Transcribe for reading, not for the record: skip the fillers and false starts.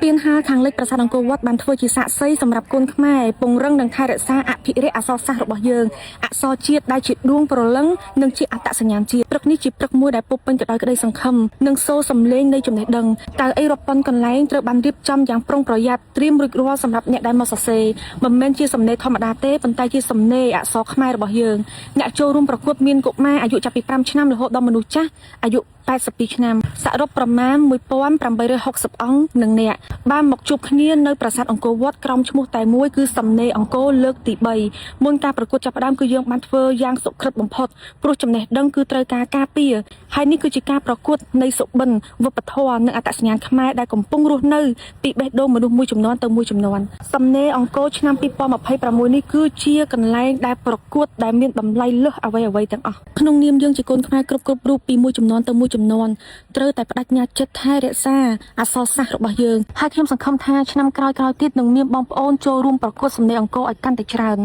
ពីនហាខាងលិចប្រាសាទអង្គរវត្តបានធ្វើជាសាក្សីសម្រាប់គុណខ្មែរពង្រឹងនិងថែរក្សាអភិរក្សអក្សរសាស្ត្ររបស់យើងអក្សរជាតិដែលជាដួងព្រលឹងនិងជាអត្តសញ្ញាណជាតិព្រឹកនេះជាព្រឹកមួយដែលពុបពេញទៅដោយក្តីសង្ឃឹមនិងសូរសំឡេងនៃចំណេះដឹងតើអីរាប់ពាន់កន្លែងត្រូវបានរៀបចំយ៉ាងប្រុងប្រយ័ត្នត្រៀមរួចរាល់សម្រាប់អ្នកដែលមកសរសេរមិនមែនជាសំណេរធម្មតាទេប៉ុន្តែជាសំណេរអក្សរខ្មែររបស់យើងអ្នកចូលរួមប្រកួតមានកុមារអាយុចាប់ពី5ឆ្នាំរហូតដល់មនុស្សចាស់អាយុ82ឆ្នាំសរុបប្រមាណ1860អង្គនិងអ្នកបានមកជួបគ្នានៅប្រាសាទអង្គរវត្តក្រោមឈ្មោះតែមួយគឺសំណេរអង្គរលើកទី3មុនការប្រកួតចាប់ផ្ដើមគឺយើងបានធ្វើយ៉ាងសុក្រិតបំផុតព្រោះចំណេះដឹងគឺត្រូវការការពារហើយនេះគឺជាការប្រកួតនៃសុបិនវប្បធម៌និងអត្តសញ្ញាណខ្មែរដែលកំពុងរស់នៅពីបេះដូងមនុស្សមួយជំនាន់ទៅមួយជំនាន់សំណេរអង្គរឆ្នាំ2026នេះគឺជាកន្លែងដែលប្រកួតដែលមានតម្លៃលើសអ្វីៗទាំងអស់ក្នុងនាមយើងជាកូនខ្មែរគ្រប់រូបពីមួយជំនាន់ទៅមួយជំនាន់ត្រូវតែបដិញ្ញាចិត្តថែរក្សាអក្សរសាស្ត្ររបស់យើងហើយខ្ញុំសង្ឃឹមថាឆ្នាំក្រោយៗទៀតនឹងមានបងប្អូនចូលរួមប្រកួតសំណេរអង្គរឲ្យកាន់តែច្រើន